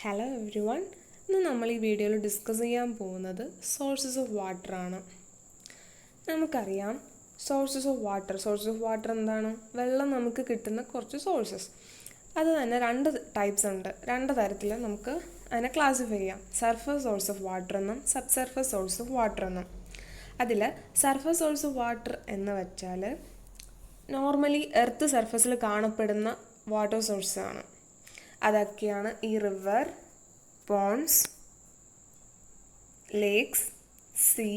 Hello every one. ഇന്ന് നമ്മൾ ഈ വീഡിയോയിൽ ഡിസ്കസ് ചെയ്യാൻ പോകുന്നത് സോഴ്സസ് ഓഫ് വാട്ടർ ആണ്. നമുക്കറിയാം സോഴ്സസ് ഓഫ് വാട്ടർ എന്താണ്? വെള്ളം നമുക്ക് കിട്ടുന്ന കുറച്ച് സോഴ്സസ്. അത് തന്നെ രണ്ട് ടൈപ്സ് ഉണ്ട്. രണ്ട് തരത്തിൽ നമുക്ക് അതിനെ ക്ലാസിഫൈ ചെയ്യാം. സർഫസ് സോഴ്സ് ഓഫ് വാട്ടർ എന്നും sub surface source of water എന്നും. അതിൽ സർഫസ് സോഴ്സ് ഓഫ് വാട്ടർ എന്ന് വെച്ചാൽ നോർമലി എർത്ത് സർഫസിൽ കാണപ്പെടുന്ന വാട്ടർ സോഴ്സാണ്. അതൊക്കെയാണ് ഈ river, ponds, lakes, sea,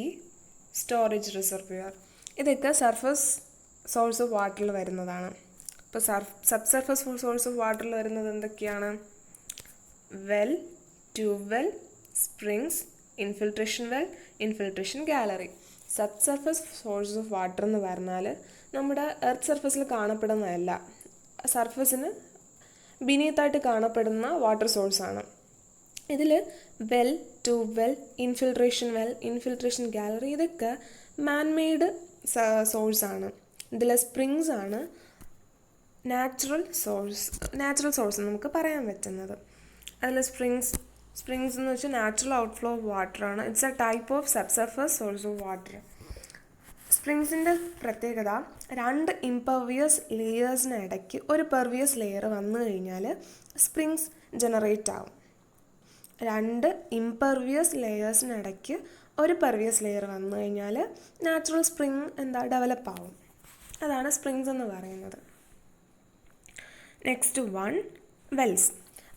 storage reservoir. ഇതൊക്കെ സർഫസ് സോഴ്സ് ഓഫ് വാട്ടറിൽ വരുന്നതാണ്. ഇപ്പോൾ സബ് സർഫസ് സോഴ്സ് ഓഫ് വാട്ടറിൽ വരുന്നത് എന്തൊക്കെയാണ്? Well, tube well, springs, infiltration gallery. Sub surface source of water എന്ന് പറഞ്ഞാൽ നമ്മുടെ എർത്ത് സർഫസിൽ കാണപ്പെടുന്നതല്ല, സർഫസിന് ബിനീത്തായിട്ട് കാണപ്പെടുന്ന വാട്ടർ സോഴ്സാണ്. ഇതിൽ well, tube well, infiltration gallery ഇതൊക്കെ മാൻമെയ്ഡ് സോഴ്സാണ്. ഇതിൽ സ്പ്രിങ്സ് ആണ് നാച്ചുറൽ സോഴ്സ് നമുക്ക് പറയാൻ പറ്റുന്നത്. അതിൽ സ്പ്രിങ്സ് എന്ന് വെച്ചാൽ നാച്ചുറൽ ഔട്ട്ഫ്ലോ ഓഫ് വാട്ടറാണ്. It's a type of sub surface source of water. സ്പ്രിങ്സിൻ്റെ പ്രത്യേകത, രണ്ട് ഇംപെർവിയസ് ലെയേഴ്സിനിടയ്ക്ക് ഒരു പെർവിയസ് ലെയർ വന്നു കഴിഞ്ഞാൽ സ്പ്രിങ്സ് ജനറേറ്റ് ആവും. രണ്ട് ഇംപെർവിയസ് ലെയേഴ്സിനിടയ്ക്ക് ഒരു പെർവിയസ് ലെയർ വന്നു കഴിഞ്ഞാൽ നാച്ചുറൽ സ്പ്രിങ് ഡെവലപ്പ് ആവും. അതാണ് സ്പ്രിങ്സ് എന്ന് പറയുന്നത്. നെക്സ്റ്റ് വൺ,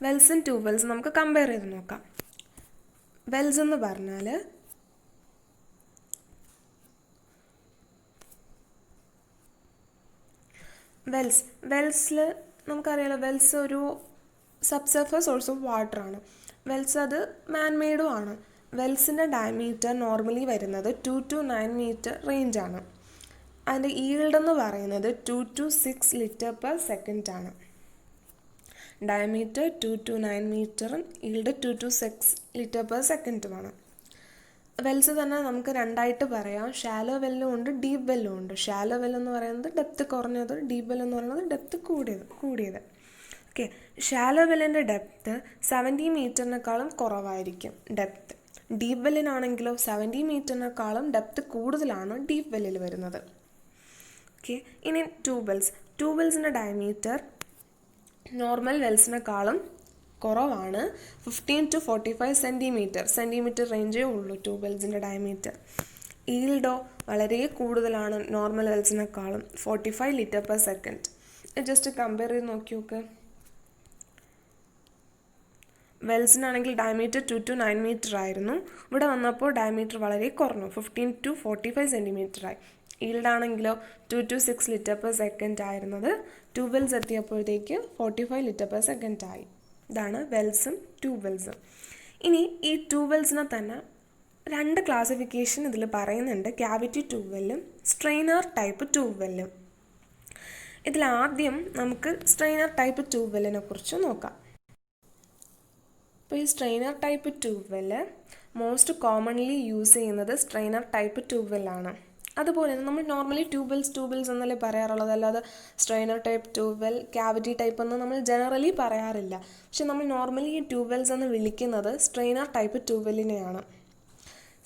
വെൽസും ട്യൂബ് വെൽസും നമുക്ക് കമ്പയർ ചെയ്ത് നോക്കാം. വെൽസ് എന്ന് പറഞ്ഞാൽ വെൽസിൽ നമുക്കറിയാലോ, വെൽസ് ഒരു സബ് സർഫസ് സോഴ്സ് ഓഫ് വാട്ടറാണ്. വെൽസ് അത് മാൻമെയ്ഡും ആണ്. വെൽസിൻ്റെ ഡയമീറ്റർ നോർമലി വരുന്നത് 2 to 9 മീറ്റർ റേഞ്ചാണ്. അതിൻ്റെ ഈൽഡ് എന്ന് പറയുന്നത് 2 to 6 ലിറ്റർ പെർ സെക്കൻഡ് ആണ്. ഡയമീറ്റർ 2 to 9 മീറ്ററും ഈൽഡ് 2 to 6 ലിറ്റർ പെർ സെക്കൻഡുമാണ്. വെൽസ് തന്നെ നമുക്ക് രണ്ടായിട്ട് പറയാം. ഷാലോ വെല്ലും ഉണ്ട്, ഡീപ്പ് വെല്ലും ഉണ്ട്. ഷാലോ വെൽ എന്ന് പറയുന്നത് ഡെപ്ത് കുറഞ്ഞത്, ഡീപ്പ് വെൽ എന്ന് പറയുന്നത് ഡെപ്ത് കൂടിയത്. ഓക്കെ, ഷാലോ വെല്ലിൻ്റെ ഡെപ്ത് 70 മീറ്ററിനേക്കാളും കുറവായിരിക്കും ഡെപ്ത്. ഡീപ്പ് വെല്ലിനാണെങ്കിലോ 70 മീറ്ററിനേക്കാളും ഡെപ്ത് കൂടുതലാണ് ഡീപ്പ് വെല്ലിൽ വരുന്നത്. ഓക്കെ, ഇനി ട്യൂബ് വെൽസിൻ്റെ ഡയമീറ്റർ നോർമൽ വെൽസിനേക്കാളും കുറവാണ്. 15 to 45 സെൻറ്റിമീറ്റർ റേഞ്ചേ ഉള്ളൂ ട്യൂബ് വെൽസിൻ്റെ ഡയമീറ്റർ. ഈൽഡോ വളരെ കൂടുതലാണ് നോർമൽ വെൽസിനേക്കാളും, 45 litre per second. Just compare ചെയ്ത് നോക്കി നോക്ക്. വെൽസിനാണെങ്കിൽ ഡയമീറ്റർ 2 to 9 മീറ്റർ ആയിരുന്നു. ഇവിടെ വന്നപ്പോൾ ഡയമീറ്റർ വളരെ കുറഞ്ഞു, 15 to 45 സെൻറ്റിമീറ്ററായി. ഈൽഡാണെങ്കിലോ 2 to 6 ലിറ്റർ പെർ സെക്കൻഡ് ആയിരുന്നത് ട്യൂബ് വെൽസ് എത്തിയപ്പോഴത്തേക്ക് 45 ലിറ്റർ പെർ സെക്കൻഡ് ആയി. ഇതാണ് വെൽസും ട്യൂബ് വെൽസും. ഇനി ഈ ട്യൂബ് വെൽസിനെ തന്നെ രണ്ട് ക്ലാസിഫിക്കേഷൻ ഇതിൽ പറയുന്നുണ്ട്. ക്യാവിറ്റി ട്യൂബ് വെല്ലും സ്ട്രെയിനർ ടൈപ്പ് ട്യൂബ് വെല്ലും. ഇതിലാദ്യം നമുക്ക് സ്ട്രെയിനർ ടൈപ്പ് ട്യൂബ് വെല്ലിനെ കുറിച്ച് നോക്കാം. അപ്പോൾ ഈ strainer type tube well most commonly use ചെയ്യുന്നത് സ്ട്രെയിനർ ടൈപ്പ് ട്യൂബ് വെല്ലാണ്. അതുപോലെ തന്നെ നമ്മൾ നോർമലി ട്യൂബ് വെൽസ് എന്നല്ലേ പറയാറുള്ളത്, അല്ലാതെ strainer type tube well, cavity type എന്ന് നമ്മൾ ജനറലി പറയാറില്ല. പക്ഷെ നമ്മൾ നോർമലി ഈ ട്യൂബ് വെൽസ് എന്ന് വിളിക്കുന്നത് സ്ട്രെയിനർ ടൈപ്പ് ട്യൂബ് വെല്ലിനെയാണ്.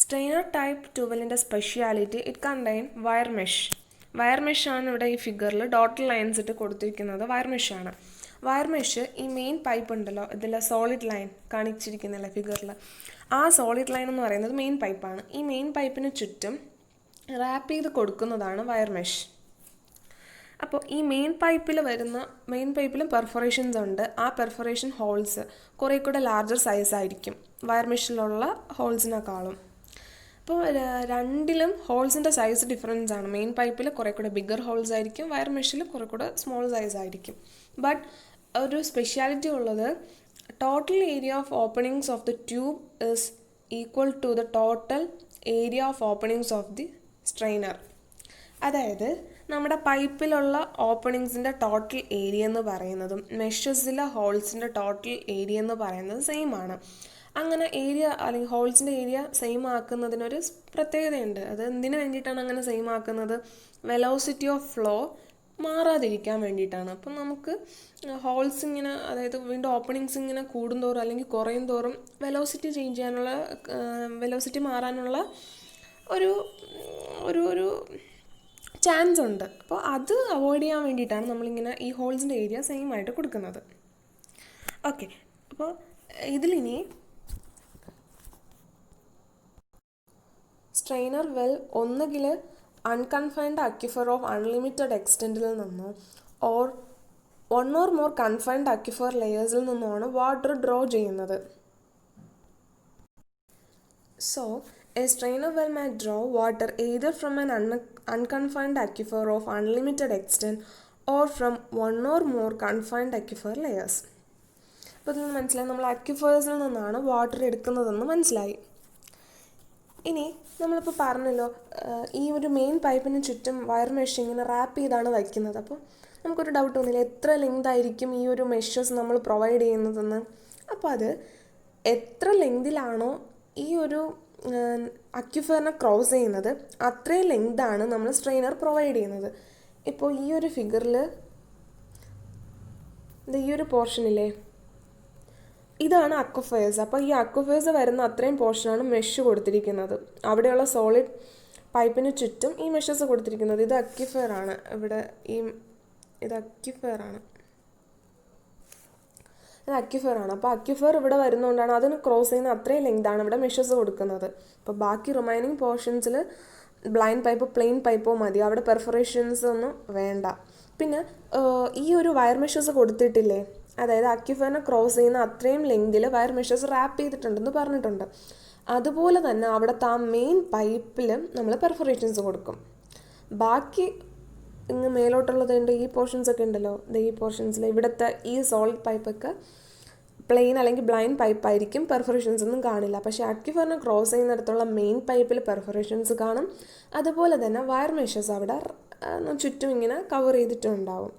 സ്ട്രെയിനർ ടൈപ്പ് ട്യൂബ് വെല്ലിൻ്റെ speciality, it contain wire mesh ആണ്. ഇവിടെ ഈ ഫിഗറിൽ ഡോട്ടഡ് ലൈൻസ് ഇട്ട് കൊടുത്തിരിക്കുന്നത് വയർ മെഷാണ്. വയർ മെഷ് ഈ മെയിൻ പൈപ്പ് ഉണ്ടല്ലോ, ഇതിലെ സോളിഡ് ലൈൻ കാണിച്ചിരിക്കുന്നില്ല ഫിഗറിൽ, ആ സോളിഡ് ലൈൻ എന്ന് പറയുന്നത് മെയിൻ പൈപ്പാണ്. ഈ മെയിൻ പൈപ്പിന് ചുറ്റും റാപ്പ് ചെയ്ത് കൊടുക്കുന്നതാണ് വയർ മെഷ്. അപ്പോൾ ഈ മെയിൻ പൈപ്പിലും പെർഫറേഷൻസ് ഉണ്ട്. ആ പെർഫറേഷൻ ഹോൾസ് കുറേ കൂടെ ലാർജർ സൈസ് ആയിരിക്കും വയർ മെഷിലുള്ള ഹോൾസിനേക്കാളും. അപ്പോൾ രണ്ടിലും ഹോൾസിൻ്റെ സൈസ് ഡിഫറൻസ് ആണ്. മെയിൻ പൈപ്പിൽ കുറേ കൂടെ ബിഗർ ഹോൾസ് ആയിരിക്കും, വയർ മെഷിൽ കുറേ കൂടെ സ്മോൾ സൈസ് ആയിരിക്കും. ബട്ട് ഒരു സ്പെഷ്യാലിറ്റി ഉള്ളത്, total area of openings of the tube is equal to the total area of openings of the strainer. അതായത് നമ്മുടെ പൈപ്പിലുള്ള ഓപ്പണിങ്സിൻ്റെ ടോട്ടൽ ഏരിയ എന്ന് പറയുന്നതും മെഷസിലെ ഹോൾസിൻ്റെ ടോട്ടൽ ഏരിയ എന്ന് പറയുന്നത് സെയിം ആണ്. അങ്ങനെ ഏരിയ അല്ലെങ്കിൽ ഹോൾസിൻ്റെ ഏരിയ സെയിം ആക്കുന്നതിനൊരു പ്രത്യേകതയുണ്ട്. അത് എന്തിനു വേണ്ടിയിട്ടാണ് അങ്ങനെ സെയിം ആക്കുന്നത്? വെലോസിറ്റി ഓഫ് ഫ്ലോ മാറാതിരിക്കാൻ വേണ്ടിയിട്ടാണ്. അപ്പം നമുക്ക് ഹോൾസ് ഇങ്ങനെ, അതായത് വീണ്ടും ഓപ്പണിങ്സ് ഇങ്ങനെ കൂടുന്തോറും അല്ലെങ്കിൽ കുറയും തോറും വെലോസിറ്റി ചേഞ്ച് ചെയ്യാനുള്ള, വെലോസിറ്റി മാറാനുള്ള ഒരു ഒരു ഒരു ചാൻസ് ഉണ്ട്. അപ്പോൾ അത് അവോയ്ഡ് ചെയ്യാൻ വേണ്ടിയിട്ടാണ് നമ്മളിങ്ങനെ ഈ ഹോൾസിൻ്റെ ഏരിയ സെയിം ആയിട്ട് കൊടുക്കുന്നത്. ഓക്കെ, അപ്പോൾ ഇതിലിനി സ്ട്രെയിനർ വെൽ ഒന്നുകിൽ അൺകൺഫൈൻഡ് അക്വിഫർ ഓഫ് അൺലിമിറ്റഡ് എക്സ്റ്റെൻറ്റിൽ നിന്നോ or one or more confined aquifer ലെയേഴ്സിൽ നിന്നുമാണ് വാട്ടർ ഡ്രോ ചെയ്യുന്നത്. So a strainer well may draw water either from an unconfined aquifer of unlimited extent or from one or more confined aquifer layers. അപ്പോൾ ഇതിൽ നിന്ന് മനസ്സിലായി നമ്മൾ അക്വിഫേഴ്സിൽ നിന്നാണ് water എടുക്കുന്നതെന്ന് മനസ്സിലായി. ഇനി നമ്മളിപ്പോൾ പറഞ്ഞല്ലോ ഈ ഒരു മെയിൻ പൈപ്പിന് ചുറ്റും വയർ മെഷ് ഇങ്ങനെ റാപ്പ് ചെയ്താണ് വയ്ക്കുന്നത്. അപ്പോൾ നമുക്കൊരു ഡൗട്ട് തോന്നില്ല, എത്ര ലെങ്ത് ആയിരിക്കും ഈ ഒരു മെഷസ് നമ്മൾ പ്രൊവൈഡ് ചെയ്യുന്നതെന്ന്. അപ്പോൾ അത് എത്ര ലെങ്തിലാണോ ഈ ഒരു അക്വിഫറിനെ ക്രോസ് ചെയ്യുന്നത് അത്രയും ലെങ്താണ് നമ്മൾ സ്ട്രെയിനർ പ്രൊവൈഡ് ചെയ്യുന്നത്. ഇപ്പോൾ ഈ ഒരു ഫിഗറിൽ ഈ ഒരു പോർഷനില്ലേ, ഇതാണ് അക്വിഫേഴ്സ്. അപ്പോൾ ഈ അക്വിഫേഴ്സ് വരുന്ന അത്രയും പോർഷനാണ് മെഷ് കൊടുത്തിരിക്കുന്നത്. അവിടെയുള്ള സോളിഡ് പൈപ്പിന് ചുറ്റും ഈ മെഷസ് കൊടുത്തിരിക്കുന്നത്. ഇത് അക്വിഫറാണ്. ഇവിടെ ഇത് അക്വിഫറാണ്. അത് അക്വിഫറാണ്. അപ്പോൾ അക്വിഫർ ഇവിടെ വരുന്നതുകൊണ്ടാണ് അതിന് ക്രോസ് ചെയ്യുന്ന അത്രയും ലെങ്താണ് ഇവിടെ മെഷസ് കൊടുക്കുന്നത്. അപ്പോൾ ബാക്കി റിമൈനിങ് പോർഷൻസിൽ ബ്ലൈൻഡ് പൈപ്പോ പ്ലെയിൻ പൈപ്പോ മതി, അവിടെ പെർഫറേഷൻസ് ഒന്നും വേണ്ട. പിന്നെ ഈ ഒരു വയർ മെഷസ് കൊടുത്തിട്ടില്ലേ, അതായത് അക്വിഫറിനെ ക്രോസ് ചെയ്യുന്ന അത്രയും ലെങ്തിൽ വയർ മെഷസ് റാപ്പ് ചെയ്തിട്ടുണ്ടെന്ന് പറഞ്ഞിട്ടുണ്ട്. അതുപോലെ തന്നെ അവിടുത്തെ ആ മെയിൻ പൈപ്പിൽ നമ്മൾ പെർഫറേഷൻസ് കൊടുക്കും. ബാക്കി ഇങ്ങ് മേലോട്ടുള്ളതുണ്ട്, ഈ പോർഷൻസ് ഒക്കെ ഉണ്ടല്ലോ, ഈ പോർഷൻസിൽ ഇവിടുത്തെ ഈ സോളിഡ് പൈപ്പൊക്കെ പ്ലെയിൻ അല്ലെങ്കിൽ ബ്ലൈൻഡ് പൈപ്പായിരിക്കും, പെർഫറേഷൻസ് ഒന്നും കാണില്ല. പക്ഷേ അക്വിഫറിനെ ക്രോസ് ചെയ്യുന്നിടത്തുള്ള മെയിൻ പൈപ്പിൽ പെർഫറേഷൻസ് കാണും. അതുപോലെ തന്നെ വയർ മെഷസ് അവിടെ ചുറ്റും ഇങ്ങനെ കവർ ചെയ്തിട്ടുണ്ടാവും.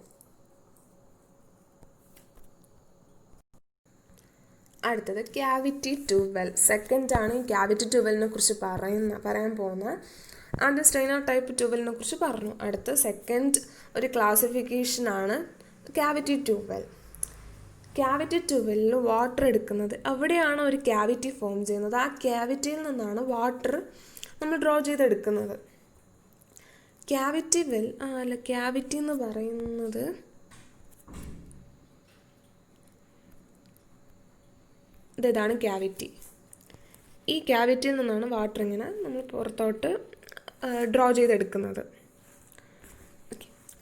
അടുത്തത് ക്യാവിറ്റി ട്യൂബ് വെൽ. സെക്കൻഡാണ് ഈ ക്യാവിറ്റി ട്യൂബ് വെല്ലിനെ കുറിച്ച് പറയാൻ പോകുന്നത്. ആദ്യം സ്ട്രെയിനർ ടൈപ്പ് ട്യൂബ് കുറിച്ച് പറഞ്ഞു. അടുത്ത സെക്കൻഡ് ഒരു ക്ലാസിഫിക്കേഷനാണ് cavity tube well. Cavity tube വെല്ലിൽ വാട്ടർ എടുക്കുന്നത്, അവിടെയാണ് ഒരു ക്യാവിറ്റി ഫോം ചെയ്യുന്നത്. ആ ക്യാവിറ്റിയിൽ നിന്നാണ് വാട്ടർ നമ്മൾ ഡ്രോ ചെയ്തെടുക്കുന്നത്. ക്യാവിറ്റി വെൽ ക്യാവിറ്റി എന്ന് പറയുന്നത് ഇതാണ് ക്യാവിറ്റി. ഈ ക്യാവിറ്റിയിൽ നിന്നാണ് വാട്ടർ ഇങ്ങനെ നമ്മൾ പുറത്തോട്ട് ഡ്രോ ചെയ്തെടുക്കുന്നത്.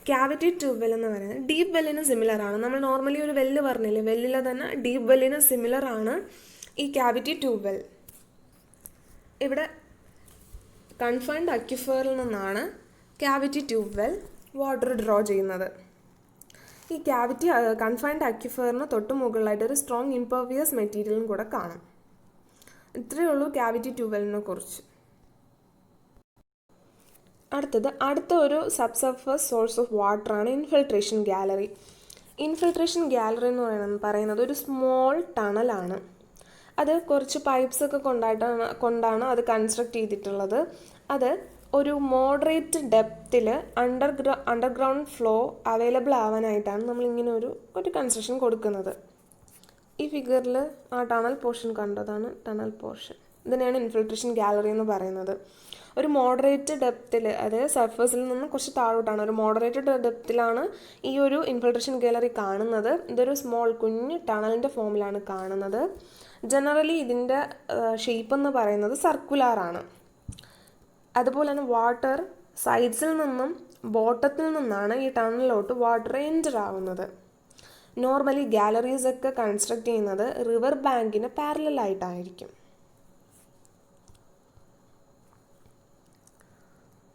ക്യാവിറ്റി ട്യൂബ് വെൽ എന്ന് പറയുന്നത് ഡീപ്പ് വെല്ലിന് സിമിലർ ആണ്. നമ്മൾ നോർമലി ഒരു വെല്ല് പറഞ്ഞില്ലേ, വെല്ലിലെ തന്നെ ഡീപ്പ് വെല്ലിന് സിമിലർ ആണ് ഈ ക്യാവിറ്റി ട്യൂബ് വെൽ. ഇവിടെ കൺഫൈൻഡ് അക്വിഫറിൽ നിന്നാണ് cavity tube well water draw ചെയ്യുന്നത്. ഈ ക്യാവിറ്റി കൺഫൈൻഡ് അക്വിഫറിന് തൊട്ട് മുകളിലായിട്ട് ഒരു സ്ട്രോങ് ഇംപെർവിയസ് മെറ്റീരിയലും കൂടെ കാണും. ഇത്രയേ ഉള്ളൂ ക്യാവിറ്റി ട്യൂബ് വെല്ലിനെ കുറിച്ച്. അടുത്ത ഒരു സബ്സർഫസ് സോഴ്സ് ഓഫ് വാട്ടറാണ് ഇൻഫിൽട്രേഷൻ ഗാലറി. ഇൻഫിൽട്രേഷൻ ഗാലറി എന്ന് പറയുന്നത് ഒരു സ്മോൾ ടണലാണ്. അത് കുറച്ച് പൈപ്പ്സ് ഒക്കെ കൊണ്ടാണ് അത് കൺസ്ട്രക്ട് ചെയ്തിട്ടുള്ളത്. അത് ഒരു മോഡറേറ്റ് ഡെപ്തിൽ അണ്ടർഗ്രൗണ്ട് ഫ്ലോ അവൈലബിൾ ആവാനായിട്ടാണ് നമ്മളിങ്ങനെ ഒരു കൺസ്ട്രക്ഷൻ കൊടുക്കുന്നത്. ഈ ഫിഗറിൽ ആ ടണൽ പോർഷൻ കണ്ടതാണ് ടണൽ പോർഷൻ. ഇതിനെയാണ് ഇൻഫിൽട്രേഷൻ ഗാലറി എന്ന് പറയുന്നത്. ഒരു മോഡറേറ്റ് ഡെപ്തിൽ, അതായത് സർഫസിൽ നിന്ന് കുറച്ച് താഴോട്ടാണ്, ഒരു മോഡറേറ്റ് ഡെപ്തിലാണ് ഈ ഒരു ഇൻഫിൽട്രേഷൻ ഗാലറി കാണുന്നത്. ഇതൊരു കുഞ്ഞ് ടണലിൻ്റെ ഫോമിലാണ് കാണുന്നത്. ജനറലി ഇതിൻ്റെ ഷേപ്പ് എന്ന് പറയുന്നത് സർക്കുലാറാണ്. അതുപോലെ തന്നെ വാട്ടർ സൈഡ്സിൽ നിന്നും ബോട്ടത്തിൽ നിന്നാണ് ഈ ടണലിലോട്ട് വാട്ടർ എൻ്റർ ആവുന്നത്. നോർമലി ഗാലറീസ് ഒക്കെ കൺസ്ട്രക്ട് ചെയ്യുന്നത് റിവർ ബാങ്കിന് പാരലൽ ആയിട്ടായിരിക്കും.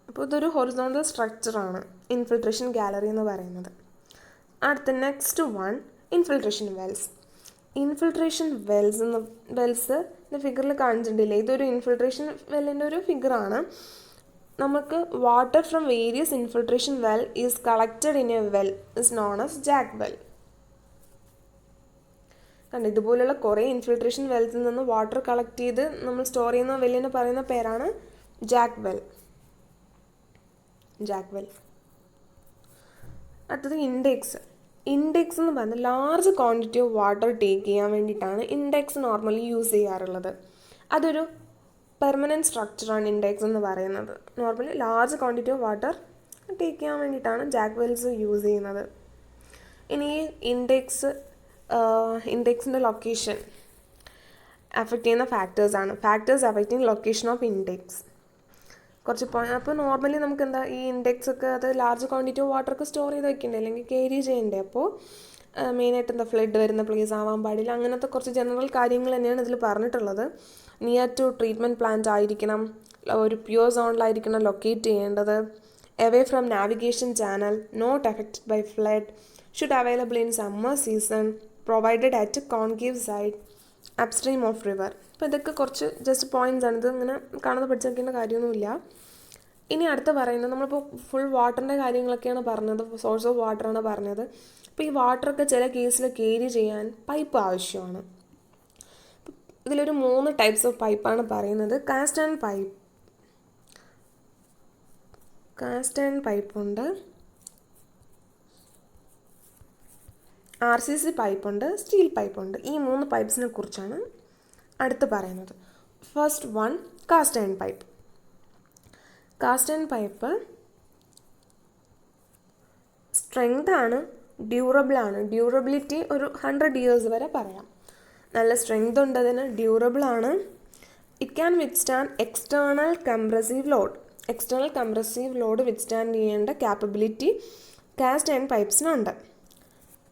അപ്പോൾ ഇതൊരു ഹൊറിസോണ്ടൽ സ്ട്രക്ചറാണ് ഇൻഫിൽട്രേഷൻ ഗാലറി എന്ന് പറയുന്നത്. അടുത്ത next one infiltration wells. Infiltration wells ഫിഗറിൽ കാണിച്ചിട്ടില്ലേ, ഇതൊരു ഇൻഫിൽട്രേഷൻ വെല്ലിൻ്റെ ഒരു ഫിഗറാണ്. നമുക്ക് water from various infiltration well is collected in a well is known as jack well. കണ്ടു, ഇതുപോലുള്ള കുറേ ഇൻഫിൽട്രേഷൻ വെൽസിൽ നിന്ന് വാട്ടർ കളക്ട് ചെയ്ത് നമ്മൾ സ്റ്റോർ ചെയ്യുന്ന വെല്ലിന് പറയുന്ന പേരാണ് ജാക്ക് വെൽ. അടുത്തത് ഇൻഡെക്സ്. ഇൻഡെക്സ് എന്ന് പറഞ്ഞാൽ large quantity of water take ചെയ്യാൻ വേണ്ടിയിട്ടാണ് ഇൻഡെക്സ് നോർമലി യൂസ് ചെയ്യാറുള്ളത്. അതൊരു പെർമനൻറ്റ് സ്ട്രക്ചറാണ് ഇൻഡെക്സ് എന്ന് പറയുന്നത്. Normally large quantity of water take ചെയ്യാൻ വേണ്ടിയിട്ടാണ് ജാക്ക് വെൽസ് യൂസ് ചെയ്യുന്നത്. ഇനി ഈ ഇൻഡെക്സിൻ്റെ ലൊക്കേഷൻ അഫക്റ്റ് ചെയ്യുന്ന ഫാക്ടേഴ്സാണ്. Factors affecting location of index കുറച്ച് അപ്പോൾ നോർമലി നമുക്ക് എന്താ ഈ ഇൻഡെക്സ് ഒക്കെ അത് ലാർജ് ക്വാണ്ടിറ്റി ഓഫ് വാട്ടർ ഒക്കെ സ്റ്റോർ ചെയ്ത് വെക്കണ്ടേ, അല്ലെങ്കിൽ ക്യാരി ചെയ്യണ്ടേ. അപ്പോൾ മെയിനായിട്ട് എന്താ ഫ്ലഡ് വരുന്ന പ്ലേസ് ആവാൻ പാടില്ല, അങ്ങനത്തെ കുറച്ച് ജനറൽ കാര്യങ്ങൾ തന്നെയാണ് ഇതിൽ പറഞ്ഞിട്ടുള്ളത്. നിയർ ടു ട്രീറ്റ്മെൻറ്റ് പ്ലാന്റ് ആയിരിക്കണം, ഒരു പ്യൂർ സോണിലായിരിക്കണം ലൊക്കേറ്റ് ചെയ്യേണ്ടത്, away from navigation channel, not affected by flood, should available in summer season, provided at a concave side, upstream of river. അപ്പോൾ ഇതൊക്കെ കുറച്ച് ജസ്റ്റ് പോയിൻറ്റ്സ് ആണ്. ഇത് ഇങ്ങനെ കാണുന്ന പഠിച്ചു വെക്കേണ്ട കാര്യമൊന്നുമില്ല. ഇനി അടുത്ത് പറയുന്നത് നമ്മളിപ്പോൾ ഫുൾ വാട്ടറിൻ്റെ കാര്യങ്ങളൊക്കെയാണ് പറഞ്ഞത്, സോഴ്സ് ഓഫ് വാട്ടറാണ് പറഞ്ഞത്. അപ്പോൾ ഈ വാട്ടറൊക്കെ ചില കേസിൽ ക്യാരി ചെയ്യാൻ പൈപ്പ് ആവശ്യമാണ്. ഇതിലൊരു 3 ടൈപ്സ് ഓഫ് പൈപ്പാണ് പറയുന്നത്. കാസ്റ്റ് ആൻഡ് പൈപ്പുണ്ട്, RCC പൈപ്പുണ്ട്, സ്റ്റീൽ പൈപ്പുണ്ട്. ഈ 3 പൈപ്പ്സിനെ കുറിച്ചാണ് അടുത്ത് പറയുന്നത്. First one, cast and pipe. Cast and pipe strength ആണ്, ഡ്യൂറബിൾ ആണ്. ഡ്യൂറബിലിറ്റി ഒരു 100 years വരെ പറയാം. നല്ല സ്ട്രെങ്ത് ഉണ്ട് അതിന്, ഡ്യൂറബിൾ ആണ്. It can withstand external compressive load withstand ചെയ്യേണ്ട ക്യാപ്പബിലിറ്റി കാസ്റ്റ് ആൻഡ് പൈപ്പ്സിനുണ്ട്.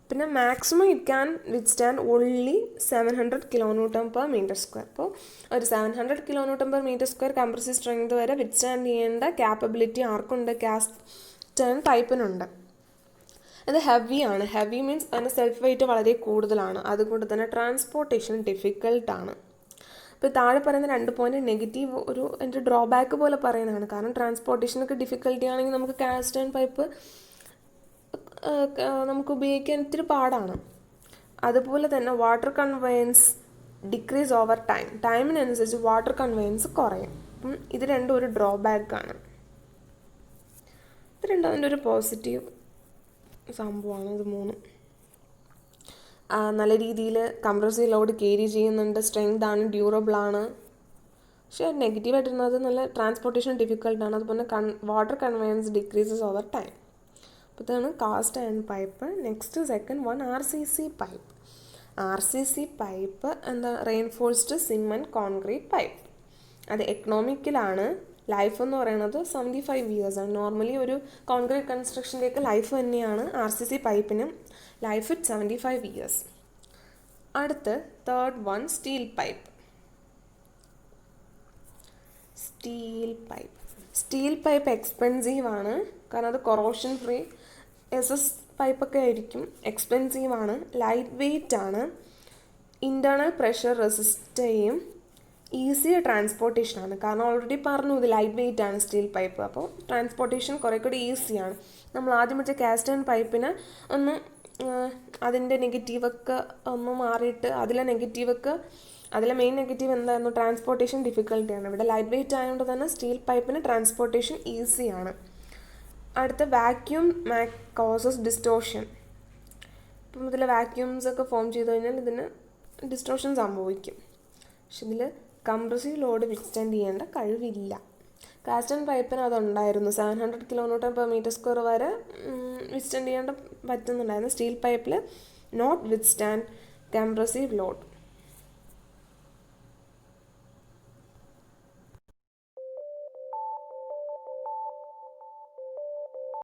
പിന്നെ maximum it can withstand only 700 kN/m². അപ്പോൾ ഒരു 700 kN/m² കംപ്രസീവ് സ്ട്രെങ്ത് വരെ വിത്ത്സ്റ്റാൻഡ് ചെയ്യേണ്ട ക്യാപ്പബിലിറ്റി ആർക്കുണ്ട്? കാസ്റ്റ് ആൻഡ് പൈപ്പിനുണ്ട്. അത് ഹെവിയാണ്. ഹെവി മീൻസ് അതിൻ്റെ സെൽഫ് വെയിറ്റ് വളരെ കൂടുതലാണ്. അതുകൊണ്ട് തന്നെ ട്രാൻസ്പോർട്ടേഷൻ ഡിഫിക്കൽട്ടാണ്. ഇപ്പോൾ താഴെ പറയുന്ന 2 പോയിൻറ്റ് നെഗറ്റീവ് ഒരു എൻ്റെ ഡ്രോബാക്ക് പോലെ പറയുന്നതാണ്. കാരണം ട്രാൻസ്പോർട്ടേഷനൊക്കെ ഡിഫിക്കൽട്ടി ആണെങ്കിൽ നമുക്ക് കാസ്റ്റ് ആൻഡ് പൈപ്പ് നമുക്ക് ഉപയോഗിക്കാൻ ഇത്തിരി പാടാണ്. അതുപോലെ തന്നെ വാട്ടർ കൺവെയൻസ് ഡിക്രീസ് ഓവർ ടൈമിനനുസരിച്ച് വാട്ടർ കൺവെയൻസ് കുറയും. അപ്പം ഇത് രണ്ടും ഒരു ഡ്രോബാക്കാണ്. ഇത് രണ്ടും അതിൻ്റെ ഒരു പോസിറ്റീവ് സംഭവമാണ്. ഇത് 3 നല്ല രീതിയിൽ കംപ്രസീവ് ലോഡ് ക്യാരി ചെയ്യുന്നുണ്ട്, സ്ട്രെങ്ത് ആണ്, ഡ്യൂറബിൾ ആണ്. പക്ഷേ നെഗറ്റീവായിട്ടിരുന്നത് നല്ല ട്രാൻസ്പോർട്ടേഷൻ ഡിഫിക്കൽട്ടാണ്. അതുപോലെ water conveyance decreases over time. അപ്പോൾ ഇതാണ് cast and pipe. Next second one, RCC pipe. RCC pipe എന്താ? Reinforced cement concrete pipe. അത് എക്കണോമിക്കലാണ്. ലൈഫ് എന്ന് പറയുന്നത് 75 years ആണ്. നോർമലി ഒരു കോൺക്രീറ്റ് കൺസ്ട്രക്ഷൻ്റെയൊക്കെ ലൈഫ് തന്നെയാണ് RCC പൈപ്പിനും ലൈഫ് 75 years. അടുത്ത് third one, steel pipe. Steel pipe expensive ആണ്, കാരണം അത് കൊറോഷൻ ഫ്രീ SS പൈപ്പൊക്കെ ആയിരിക്കും. എക്സ്പെൻസീവ് ആണ്, ലൈറ്റ് വെയ്റ്റ് ആണ്, ഇൻറ്റേർണൽ പ്രഷർ റെസിസ്റ്റ് ചെയ്യും, ഈസി ട്രാൻസ്പോർട്ടേഷനാണ്. കാരണം ഓൾറെഡി പറഞ്ഞു ഇത് ലൈറ്റ് വെയ്റ്റ് ആണ് സ്റ്റീൽ പൈപ്പ്. അപ്പോൾ ട്രാൻസ്പോർട്ടേഷൻ കുറേ കൂടി ഈസിയാണ്. നമ്മൾ ആദ്യം വെച്ച കാസ്റ്റ് ആൻഡ് പൈപ്പിന് ഒന്ന് അതിൻ്റെ നെഗറ്റീവൊക്കെ ഒന്ന് മാറിയിട്ട് അതിലെ മെയിൻ നെഗറ്റീവ് എന്തായിരുന്നു? ട്രാൻസ്പോർട്ടേഷൻ ഡിഫിക്കൽട്ടിയാണ്. ഇവിടെ ലൈറ്റ് വെയ്റ്റ് ആയതുകൊണ്ട് തന്നെ സ്റ്റീൽ പൈപ്പിന് ട്രാൻസ്പോർട്ടേഷൻ ഈസിയാണ്. അടുത്ത വാക്യൂം കോസസ് ഡിസ്റ്റോർഷൻ. ഇപ്പം ഇതിൽ വാക്യൂംസ് ഒക്കെ ഫോം ചെയ്ത് കഴിഞ്ഞാൽ ഇതിന് ഡിസ്റ്റോർഷൻ സംഭവിക്കും. പക്ഷെ ഇതിൽ കംപ്രസീവ് ലോഡ് വിത്ത്സ്റ്റാൻഡ് ചെയ്യേണ്ട കഴിവില്ല. Cast and പൈപ്പിന് അതുണ്ടായിരുന്നു. 700 kN/m² വരെ വിത്ത്സ്റ്റാൻഡ് ചെയ്യേണ്ട പറ്റുന്നുണ്ടായിരുന്നു. സ്റ്റീൽ പൈപ്പിൽ നോട്ട് വിത്ത്സ്റ്റാൻഡ് കംപ്രസീവ് ലോഡ്.